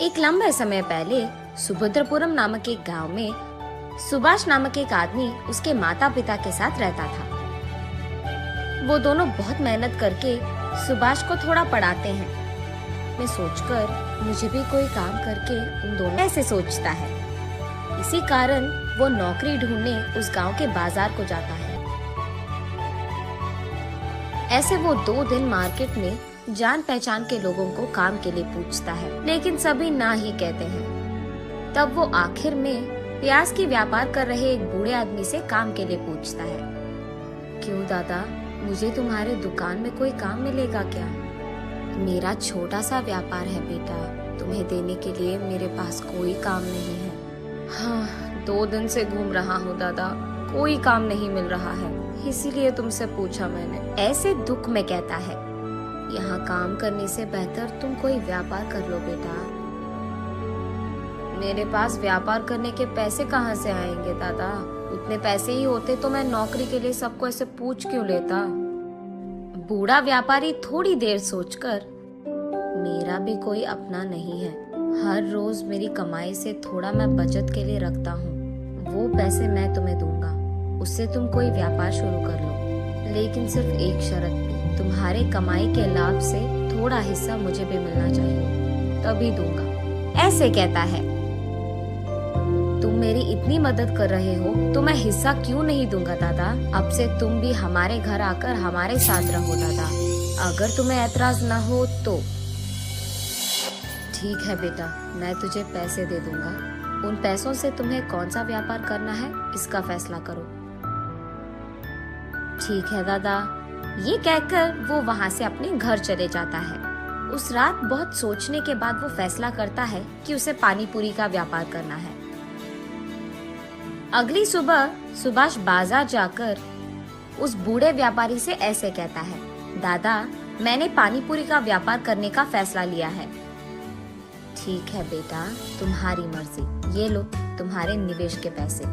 एक लंबे समय पहले सुभद्रपुरम नामक एक गांव में सुभाष नामक एक आदमी उसके माता पिता के साथ रहता था। वो दोनों बहुत मेहनत करके सुभाष को थोड़ा पढ़ाते हैं। मैं सोचकर मुझे भी कोई काम करके उन दोनों ऐसे सोचता है। इसी कारण वो नौकरी ढूंढने उस गांव के बाजार को जाता है। ऐसे वो 2 दिन मार्केट में जान पहचान के लोगों को काम के लिए पूछता है, लेकिन सभी ना ही कहते हैं। तब वो आखिर में प्याज की व्यापार कर रहे एक बूढ़े आदमी से काम के लिए पूछता है, क्यों दादा, मुझे तुम्हारे दुकान में कोई काम मिलेगा क्या? मेरा छोटा सा व्यापार है बेटा, तुम्हें देने के लिए मेरे पास कोई काम नहीं है। हाँ, 2 दिन से घूम रहा हूँ दादा, कोई काम नहीं मिल रहा है, इसीलिए तुमसे पूछा मैंने। ऐसे दुख में कहता है, यहाँ काम करने से बेहतर तुम कोई व्यापार कर लो बेटा। मेरे पास व्यापार करने के पैसे कहाँ से आएंगे दादा? उतने पैसे ही होते तो मैं नौकरी के लिए सबको ऐसे पूछ क्यों लेता? बूढ़ा व्यापारी थोड़ी देर सोचकर, मेरा भी कोई अपना नहीं है, हर रोज मेरी कमाई से थोड़ा मैं बचत के लिए रखता हूँ, वो पैसे मैं तुम्हें दूंगा, उससे तुम कोई व्यापार शुरू कर लो, लेकिन सिर्फ एक शर्त पे, तुम्हारे कमाई के लाभ से थोड़ा हिस्सा मुझे भी मिलना चाहिए, तभी दूंगा। ऐसे कहता है, तुम मेरी इतनी मदद कर रहे हो तो मैं हिस्सा क्यों नहीं दूंगा दादा? अब से तुम भी हमारे घर आकर हमारे साथ रहो दादा, अगर तुम्हें ऐतराज ना हो तो। ठीक है बेटा, मैं तुझे पैसे दे दूंगा, उन पैसों से तुम्हें कौन सा व्यापार करना है इसका फैसला करो। ठीक है दादा, ये कहकर वो वहाँ से अपने घर चले जाता है। उस रात बहुत सोचने के बाद वो फैसला करता है कि उसे पानी पूरी का व्यापार करना है। अगली सुबह सुभाष बाजार जाकर उस बूढ़े व्यापारी से ऐसे कहता है, दादा, मैंने पानी पूरी का व्यापार करने का फैसला लिया है। ठीक है बेटा, तुम्हारी मर्जी, ये लो तुम्हारे निवेश के पैसे,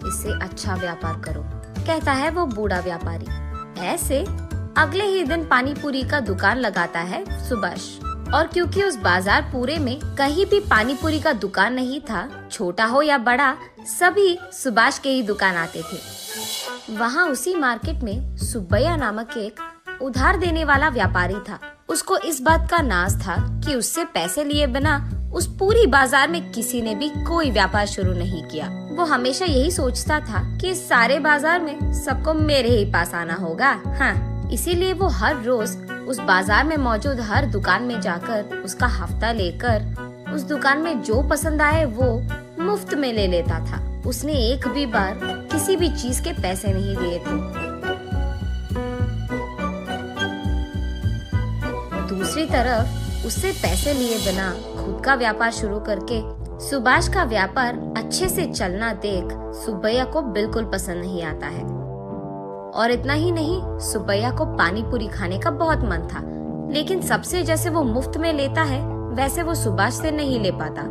इससे अच्छा व्यापार करो, कहता है वो बूढ़ा व्यापारी। ऐसे अगले ही दिन पानी पूरी का दुकान लगाता है सुभाष, और क्योंकि उस बाजार पूरे में कहीं भी पानी पूरी का दुकान नहीं था, छोटा हो या बड़ा, सभी सुभाष के ही दुकान आते थे। वहाँ उसी मार्केट में सुब्बैया नामक एक उधार देने वाला व्यापारी था। उसको इस बात का नाज था कि उससे पैसे लिए बिना उस पूरी बाजार में किसी ने भी कोई व्यापार शुरू नहीं किया। वो हमेशा यही सोचता था कि इस सारे बाजार में सबको मेरे ही पास आना होगा। हाँ, इसीलिए वो हर रोज उस बाजार में मौजूद हर दुकान में जाकर उसका हफ्ता लेकर उस दुकान में जो पसंद आए वो मुफ्त में ले लेता था। उसने एक भी बार किसी भी चीज के पैसे नहीं दिए थे। दूसरी तरफ उससे पैसे लिए बिना खुद का व्यापार शुरू करके सुभाष का व्यापार अच्छे से चलना देख सुब्बैया को बिल्कुल पसंद नहीं आता है। और इतना ही नहीं, सुब्बैया को पानी पूरी खाने का बहुत मन था, लेकिन सबसे जैसे वो मुफ्त में लेता है वैसे वो सुभाष से नहीं ले पाता,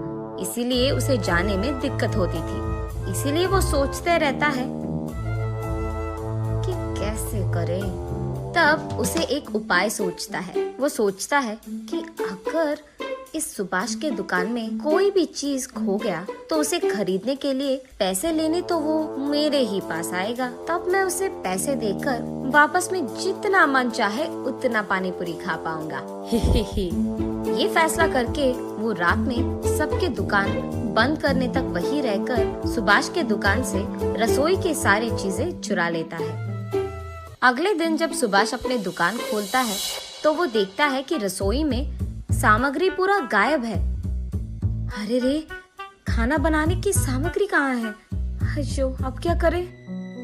इसीलिए उसे जाने में दिक्कत होती थी। इसीलिए वो सोचते रहता है कि कैसे करे। तब उसे एक उपाय सोचता है। वो सोचता है कि अगर इस सुभाष के दुकान में कोई भी चीज खो गया तो उसे खरीदने के लिए पैसे लेने तो वो मेरे ही पास आएगा, तब मैं उसे पैसे देकर वापस में जितना मन चाहे उतना पानी पूरी खा पाऊंगा। ये फैसला करके वो रात में सबके दुकान बंद करने तक वही रहकर सुभाष के दुकान से रसोई की सारी चीजें चुरा लेता है। अगले दिन जब सुभाष अपने दुकान खोलता है तो वो देखता है कि रसोई में सामग्री पूरा गायब है। अरे रे, खाना बनाने की सामग्री कहाँ है? अयो, अब क्या करे?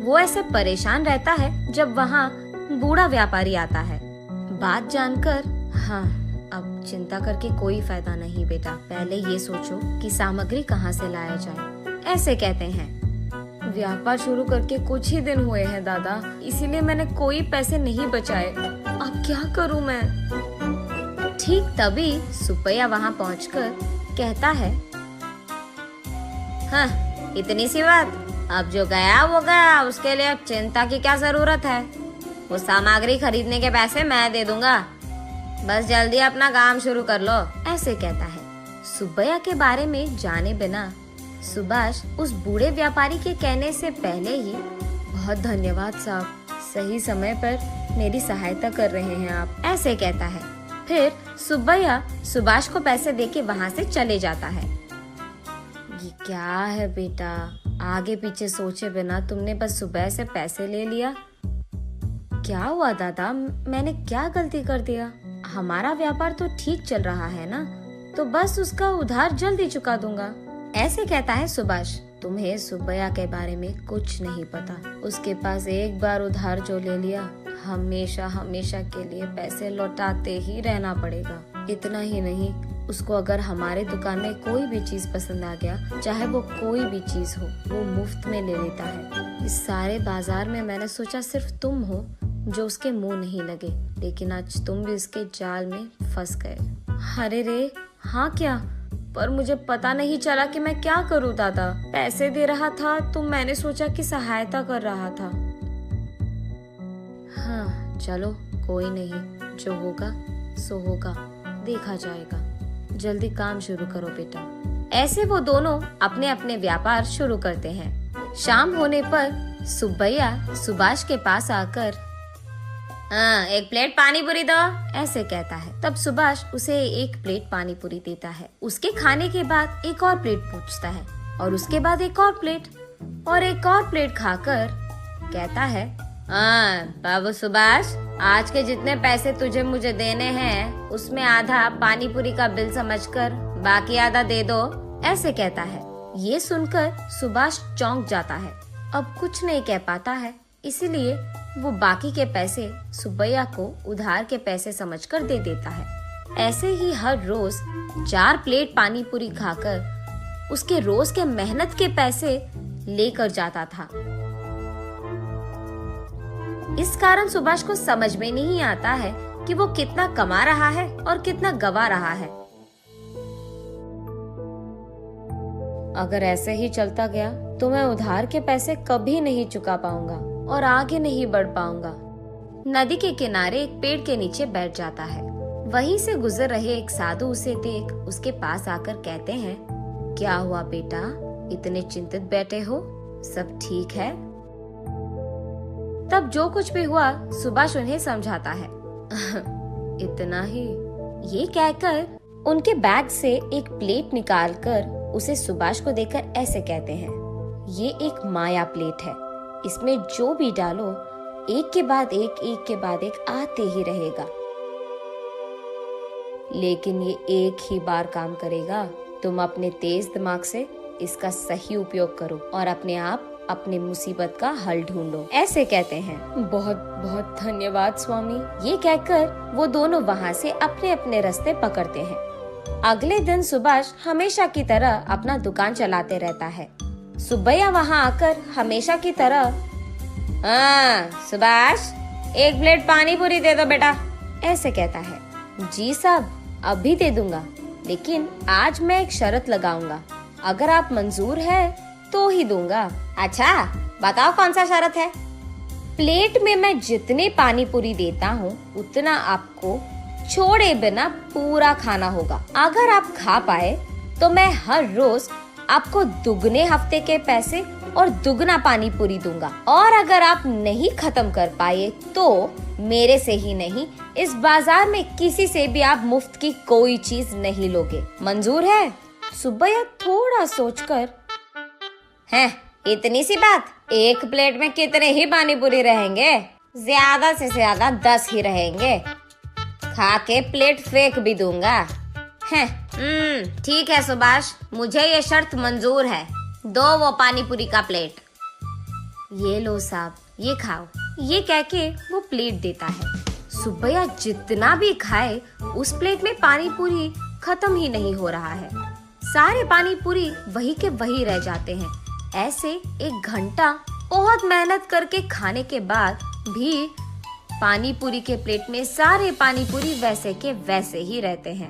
वो ऐसे परेशान रहता है जब वहाँ बूढ़ा व्यापारी आता है। बात जानकर, हाँ, अब चिंता करके कोई फायदा नहीं बेटा, पहले ये सोचो कि सामग्री कहाँ से लाया जाए। ऐसे कहते हैं। व्यापार शुरू करके कुछ ही दिन हुए हैं दादा, इसीलिए मैंने कोई पैसे नहीं बचाए, अब क्या करूँ मैं? ठीक तभी सुब्बैया वहाँ पहुँचकर कहता है, हाँ, इतनी सी बात, अब जो गया वो गया, उसके लिए अब चिंता की क्या जरूरत है? वो सामग्री खरीदने के पैसे मैं दे दूंगा। बस जल्दी अपना काम शुरू कर लो, ऐसे कहता है। सुब्बैया के बारे में जाने बिना सुभाष उस बूढ़े व्यापारी के कहने से पहले ही, बहुत धन्यवाद साहब, सही समय पर मेरी सहायता कर रहे हैं आप, ऐसे कहता है। फिर सुब्बैया सुभाष को पैसे देके वहाँ से चले जाता है। ये क्या है बेटा, आगे पीछे सोचे बिना तुमने बस सुबह से पैसे ले लिया। क्या हुआ दादा, मैंने क्या गलती कर दिया? हमारा व्यापार तो ठीक चल रहा है ना, तो बस उसका उधार जल्दी चुका दूंगा, ऐसे कहता है सुभाष। तुम्हें सुब्बैया के बारे में कुछ नहीं पता। उसके पास एक बार उधार जो ले लिया, हमेशा हमेशा के लिए पैसे लौटाते ही रहना पड़ेगा। इतना ही नहीं, उसको अगर हमारे दुकान में कोई भी चीज पसंद आ गया, चाहे वो कोई भी चीज हो, वो मुफ्त में ले लेता है। इस सारे बाजार में मैंने सोचा सिर्फ तुम हो जो उसके मुंह नहीं लगे, लेकिन आज तुम भी इसके जाल में फंस गए। अरे रे, हाँ क्या? पर मुझे पता नहीं चला कि मैं क्या करूं दादा। पैसे दे रहा था तो मैंने सोचा कि सहायता कर रहा था। हाँ चलो कोई नहीं, जो होगा सो होगा, देखा जाएगा। जल्दी काम शुरू करो बेटा। ऐसे वो दोनों अपने अपने व्यापार शुरू करते हैं। शाम होने पर सुब्बैया सुभाष के पास आकर एक प्लेट पानी पूरी दो, ऐसे कहता है। तब सुभाष उसे एक प्लेट पानी पूरी देता है। उसके खाने के बाद एक और प्लेट पूछता है और उसके बाद एक और प्लेट और एक और प्लेट खाकर कहता है, बाबू सुभाष, आज के जितने पैसे तुझे मुझे देने हैं उसमें आधा पानी पूरी का बिल समझकर बाकी आधा दे दो, ऐसे कहता है। ये सुनकर सुभाष चौंक जाता है। अब कुछ नहीं कह पाता है, इसीलिए वो बाकी के पैसे सुब्बैया को उधार के पैसे समझकर दे देता है। ऐसे ही हर रोज 4 प्लेट पानी पूरी खाकर उसके रोज के मेहनत के पैसे लेकर जाता था। इस कारण सुभाष को समझ में नहीं आता है कि वो कितना कमा रहा है और कितना गवा रहा है। अगर ऐसे ही चलता गया तो मैं उधार के पैसे कभी नहीं चुका पाऊंगा और आगे नहीं बढ़ पाऊंगा। नदी के किनारे एक पेड़ के नीचे बैठ जाता है। वहीं से गुजर रहे एक साधु उसे देख उसके पास आकर कहते हैं, क्या हुआ बेटा, इतने चिंतित बैठे हो, सब ठीक है? तब जो कुछ भी हुआ सुभाष उन्हें समझाता है। इतना ही, ये कहकर उनके बैग से एक प्लेट निकालकर उसे सुभाष को देकर ऐसे कहते हैं, ये एक माया प्लेट है, इसमें जो भी डालो एक के बाद एक आते ही रहेगा, लेकिन ये एक ही बार काम करेगा। तुम अपने तेज दिमाग से इसका सही उपयोग करो और अपने आप अपनी मुसीबत का हल ढूंढो, ऐसे कहते हैं। बहुत बहुत धन्यवाद स्वामी, ये कहकर वो दोनों वहाँ से अपने अपने रास्ते पकड़ते हैं। अगले दिन सुभाष हमेशा की तरह अपना दुकान चलाते रहता है। सुब्बैया वहाँ आकर हमेशा की तरह, सुभाष, एक प्लेट पानी पूरी दे दो बेटा, ऐसे कहता है। जी साहब, अभी दे दूंगा, लेकिन आज मैं एक शर्त लगाऊंगा, अगर आप मंजूर है तो ही दूंगा। अच्छा बताओ कौन सा शर्त है? प्लेट में मैं जितने पानी पूरी देता हूँ उतना आपको छोड़े बिना पूरा खाना होगा। अगर आप खा पाए तो मैं हर रोज आपको दुगने हफ्ते के पैसे और दुगना पानी पूरी दूंगा, और अगर आप नहीं खत्म कर पाए तो मेरे से ही नहीं, इस बाजार में किसी से भी आप मुफ्त की कोई चीज नहीं लोगे। मंजूर है? सुब्बैया थोड़ा सोचकर, हैं, इतनी सी बात, एक प्लेट में कितने ही पानी पूरी रहेंगे? ज्यादा से ज्यादा 10 ही रहेंगे, खा के प्लेट फेंक भी दूंगा। ठीक है सुभाष, मुझे ये शर्त मंजूर है, दो वो पानी पूरी का प्लेट। ये लो साहब, ये खाओ, ये कह के वो प्लेट देता है। सुब्बैया जितना भी खाए उस प्लेट में पानी पूरी खत्म ही नहीं हो रहा है। सारे पानी पूरी वही के वही रह जाते हैं। ऐसे 1 घंटा बहुत मेहनत करके खाने के बाद भी पानी पूरी के प्लेट में सारे पानी पूरी वैसे के वैसे ही रहते हैं।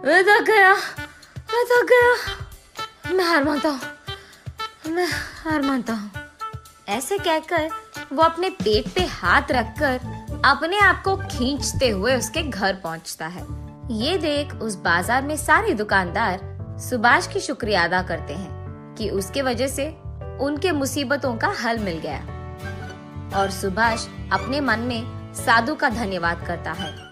मैं थक गया, मैं हार मानता हूँ, ऐसे कहकर वो अपने पेट पे हाथ रखकर अपने आप को खींचते हुए उसके घर पहुंचता है। ये देख उस बाजार में सारे दुकानदार सुभाष की शुक्रिया अदा करते हैं कि उसके वजह से उनके मुसीबतों का हल मिल गया। और सुभाष अपने मन में साधु का धन्यवाद करता है